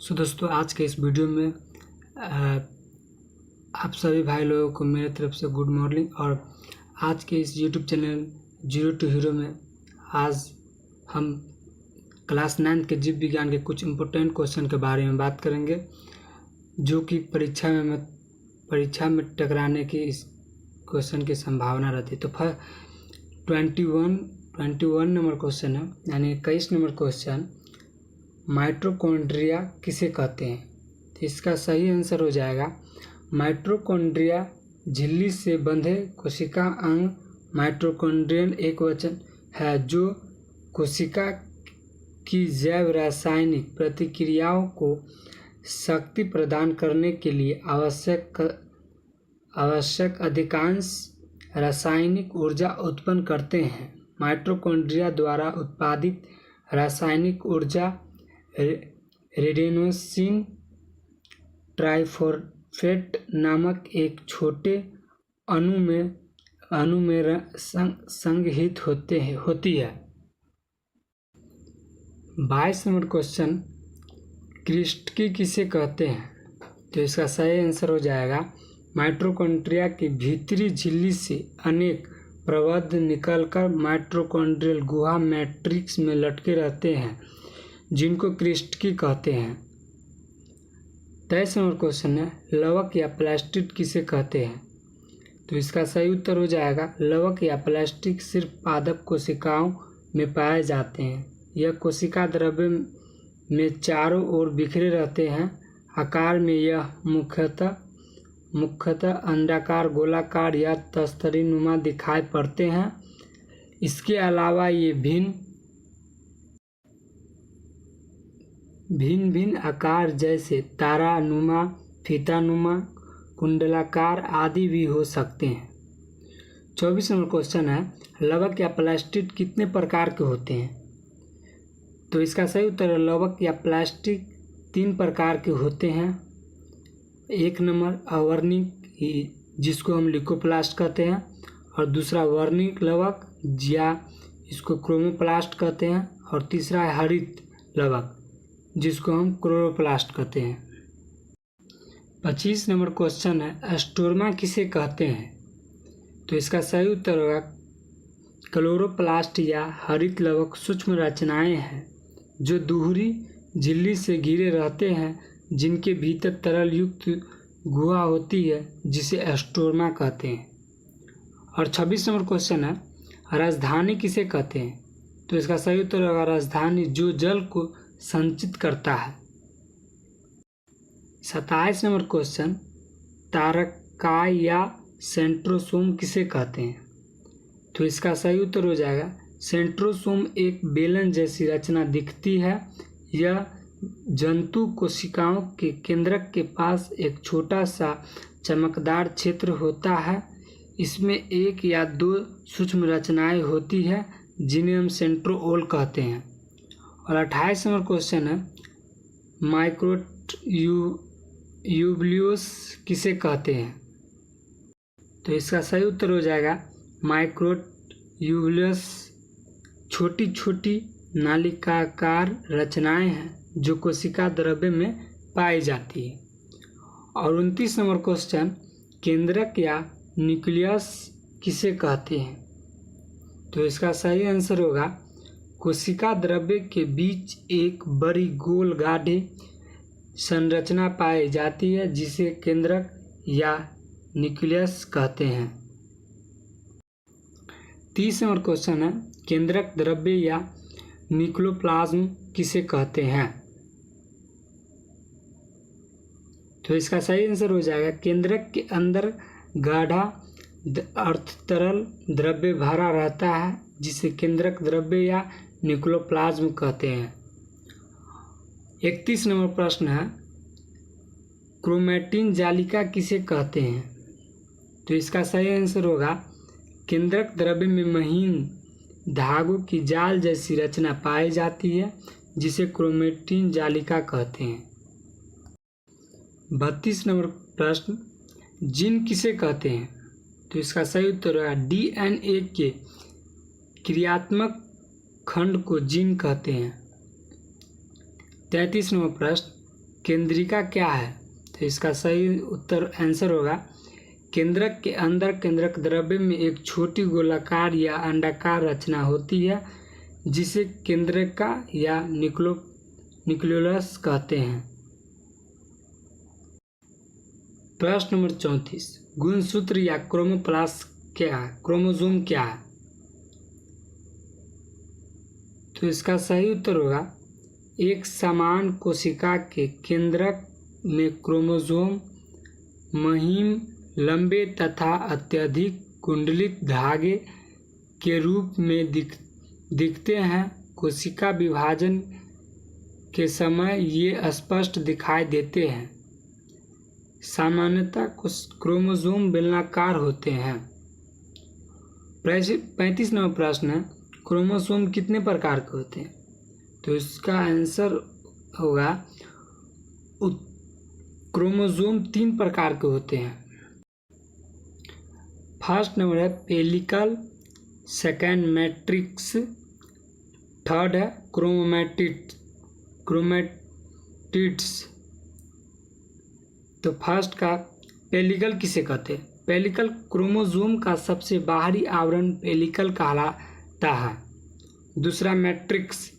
सो दोस्तों, आज के इस वीडियो में आप सभी भाई लोगों को मेरे तरफ से गुड मॉर्निंग। और आज के इस YouTube channel zero to hero में आज हम क्लास 9 के जीव विज्ञान के कुछ इम्पोर्टेंट क्वेश्चन के बारे में बात करेंगे, जो कि परीक्षा में टकराने की इस क्वेश्चन की संभावना रहती है। तो 21 नंबर क्वेश्चन है, यानी 21 नंबर क्वेश्चन, माइटोकॉन्ड्रिया किसे कहते हैं? तो इसका सही आंसर हो जाएगा माइटोकॉन्ड्रिया झिल्ली से बंधे कोशिका अंग। माइटोकॉन्ड्रियल एक वचन है जो कोशिका की जैव रासायनिक प्रतिक्रियाओं को शक्ति प्रदान करने के लिए आवश्यक अधिकांश रासायनिक ऊर्जा उत्पन्न करते हैं। माइटोकॉन्ड्रिया द्वारा उत्पादित रासायनिक ऊर्जा रेडिनोसिन ट्राइफॉस्फेट नामक एक छोटे अणु में संग्रहित होती है। 22 नंबर क्वेश्चन, क्रिस्टकी किसे कहते हैं? तो इसका सही आंसर हो जाएगा माइटोकॉन्ड्रिया की भीतरी झिल्ली से अनेक प्रबंध निकलकर माइटोकॉन्ड्रियल गुहा मैट्रिक्स में लटके रहते हैं, जिनको क्रिस्टकी कहते हैं। 23 नंबर क्वेश्चन है, लवक या प्लास्टिड किसे कहते हैं? तो इसका सही उत्तर हो जाएगा लवक या प्लास्टिक सिर्फ पादप कोशिकाओं में पाए जाते हैं। यह कोशिका द्रव्य में चारों ओर बिखरे रहते हैं। आकार में यह मुख्यतः अंडाकार, गोलाकार या तस्तरी नुमा दिखाई पड़ते हैं। इसके अलावा ये भिन्न आकार जैसे तारानुमा, फीतानुमा, कुंडलाकार आदि भी हो सकते हैं। 24 नंबर क्वेश्चन है, लवक या प्लास्टिड कितने प्रकार के होते हैं? तो इसका सही उत्तर है लवक या प्लास्टिक 3 प्रकार के होते हैं। 1 नंबर अवर्णिक, जिसको हम लिकोप्लास्ट कहते हैं, और दूसरा वर्णिक लवक या इसको क्रोमोप्लास्ट कहते हैं, और तीसरा है हरित लवक, जिसको हम क्लोरोप्लास्ट कहते हैं। 25 नंबर क्वेश्चन है, स्टोरमा किसे कहते हैं? तो इसका सही उत्तर होगा क्लोरोप्लास्ट या हरित लवक सूक्ष्म रचनाएं हैं जो दूहरी झिल्ली से घिरे रहते हैं, जिनके भीतर तरल युक्त गुहा होती है, जिसे स्टोरमा कहते हैं। और 26 नंबर क्वेश्चन है, राजधानी किसे कहते हैं? तो इसका सही उत्तर होगा राजधानी जो जल को संचित करता है। 27 नंबर क्वेश्चन, तारकाय या सेंट्रोसोम किसे कहते हैं? तो इसका सही उत्तर हो जाएगा सेंट्रोसोम एक बेलन जैसी रचना दिखती है। यह जंतु कोशिकाओं के केंद्रक के पास एक छोटा सा चमकदार क्षेत्र होता है। इसमें 1 या 2 सूक्ष्म रचनाएं होती है, जिन्हें हम सेंट्रोओल कहते हैं। और 28 नंबर क्वेश्चन है, माइक्रोट्यूब्यूल्स किसे कहते हैं? तो इसका सही उत्तर हो जाएगा माइक्रोट्यूब्यूल्स छोटी छोटी नालिकाकार रचनाएं हैं जो कोशिका द्रव्य में पाई जाती है। और 29 नंबर क्वेश्चन, केंद्रक या न्यूक्लियस किसे कहते हैं? तो इसका सही आंसर होगा कोशिका द्रव्य के बीच एक बड़ी गोल गाढ़ी संरचना पाई जाती है, जिसे केंद्रक या न्यूक्लियस कहते हैं। 30 नंबर क्वेश्चन है, केंद्रक द्रव्य या न्यूक्लियोप्लाज्म किसे कहते हैं? तो इसका सही आंसर हो जाएगा केंद्रक के अंदर गाढ़ा अर्धतरल द्रव्य भरा रहता है, जिसे केंद्रक द्रव्य या न्यूक्लियोप्लाज्म कहते हैं। 31 नंबर प्रश्न है, क्रोमैटिन जालिका किसे कहते हैं? तो इसका सही आंसर होगा केंद्रक द्रव्य में महीन धागों की जाल जैसी रचना पाई जाती है, जिसे क्रोमैटिन जालिका कहते हैं। 32 नंबर प्रश्न, जीन किसे कहते हैं? तो इसका सही उत्तर होगा डीएनए के क्रियात्मक खंड को जीन कहते हैं। 33 नंबर प्रश्न, केंद्रिका क्या है? तो इसका सही उत्तर आंसर होगा केंद्रक के अंदर केंद्रक द्रव्य में एक छोटी गोलाकार या अंडाकार रचना होती है जिसे केंद्रिका या न्यूक्लियस कहते हैं। प्रश्न नंबर 34, गुणसूत्र या क्रोमोप्लास्ट क्या है? क्रोमोसोम क्या है? तो इसका सही उत्तर होगा एक समान कोशिका के केंद्रक में क्रोमोसोम महीन, लंबे तथा अत्यधिक कुंडलित धागे के रूप में दिखते हैं। कोशिका विभाजन के समय ये स्पष्ट दिखाई देते हैं। सामान्यतः क्रोमोसोम बेलनाकार होते हैं। 35 नंबर प्रश्न है, क्रोमोसोम कितने प्रकार के होते हैं? तो इसका आंसर होगा क्रोमोसोम 3 प्रकार के होते हैं। फर्स्ट नंबर है पेलिकल, सेकेंड मैट्रिक्स, थर्ड है क्रोमैटिड्स। तो फर्स्ट का पेलिकल किसे कहते हैं? पेलिकल क्रोमोसोम का सबसे बाहरी आवरण पेलिकल कहलाता है। दूसरा मैट्रिक्स,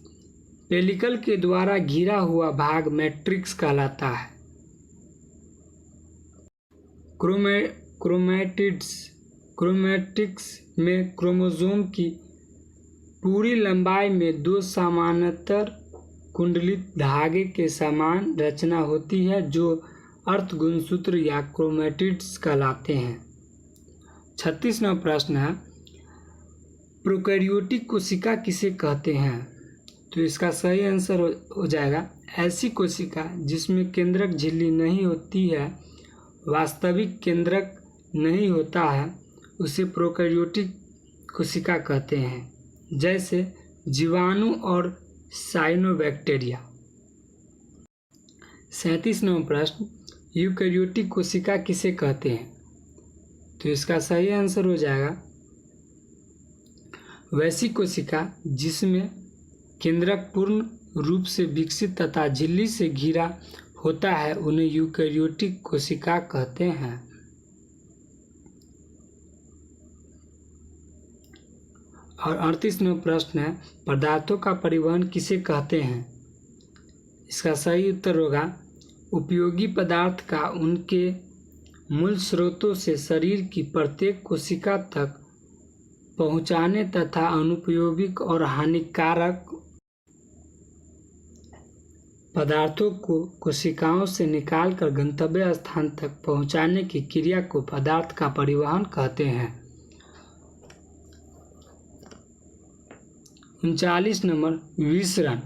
पेलिकल के द्वारा घिरा हुआ भाग मैट्रिक्स कहलाता है। क्रोमैटिड्स में क्रोमोसोम की पूरी लंबाई में 2 समानांतर कुंडलित धागे के समान रचना होती है जो अर्धगुणसूत्र या क्रोमैटिड्स कहलाते हैं। 36 नंबर प्रश्न है, प्रोकैरियोटिक कोशिका किसे कहते हैं? तो इसका सही आंसर हो जाएगा ऐसी कोशिका जिसमें केंद्रक झिल्ली नहीं होती है, वास्तविक केंद्रक नहीं होता है, उसे प्रोकैरियोटिक कोशिका कहते हैं, जैसे जीवाणु और साइनोबैक्टीरिया। 37 नंबर प्रश्न, यूकैरियोटिक कोशिका किसे कहते हैं? तो इसका सही आंसर हो जाएगा वैसी कोशिका जिसमें केंद्रक पूर्ण रूप से विकसित तथा झिल्ली से घिरा होता है, उन्हें यूकैरियोटिक कोशिका कहते हैं। और 38 नंबर प्रश्न है, पदार्थों का परिवहन किसे कहते हैं? इसका सही उत्तर होगा उपयोगी पदार्थ का उनके मूल स्रोतों से शरीर की प्रत्येक कोशिका तक पहुंचाने तथा अनुपयोगी और हानिकारक पदार्थों को कोशिकाओं से निकालकर गंतव्य स्थान तक पहुंचाने की क्रिया को पदार्थ का परिवहन कहते हैं। 39 नंबर, विसरण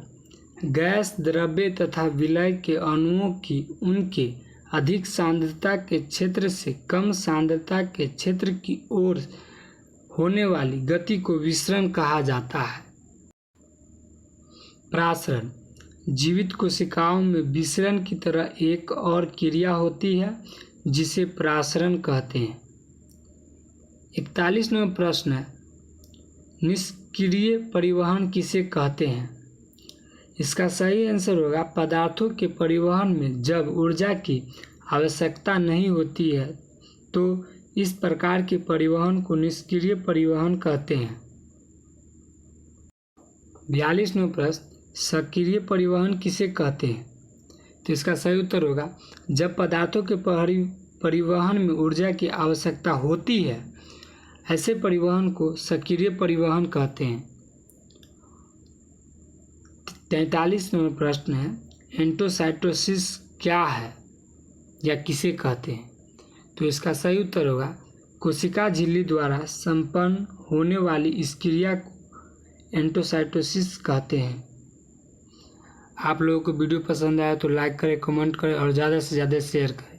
गैस, द्रव्य तथा विलय के अणुओं की उनके अधिक सांद्रता के क्षेत्र से कम सांद्रता के क्षेत्र की ओर होने वाली गति को विसरण कहा जाता है। प्रासरण, जीवित कोशिकाओं में विसरण की तरह एक और क्रिया होती है जिसे प्रासरण कहते हैं। 41 नंबर प्रश्न है, निष्क्रिय परिवहन किसे कहते हैं? इसका सही आंसर होगा पदार्थों के परिवहन में जब ऊर्जा की आवश्यकता नहीं होती है तो इस प्रकार के परिवहन को निष्क्रिय परिवहन कहते हैं। 42 नंबर प्रश्न, सक्रिय परिवहन किसे कहते हैं? तो इसका सही उत्तर होगा जब पदार्थों के परिवहन में ऊर्जा की आवश्यकता होती है, ऐसे परिवहन को सक्रिय परिवहन कहते हैं। 43 नंबर प्रश्न है, एंडोसाइटोसिस क्या है या किसे कहते हैं? तो इसका सही उत्तर होगा कोशिका झिल्ली द्वारा संपन्न होने वाली इस क्रिया को एंडोसाइटोसिस कहते हैं। आप लोगों को वीडियो पसंद आया तो लाइक करें, कमेंट करें और ज़्यादा से ज़्यादा शेयर करें।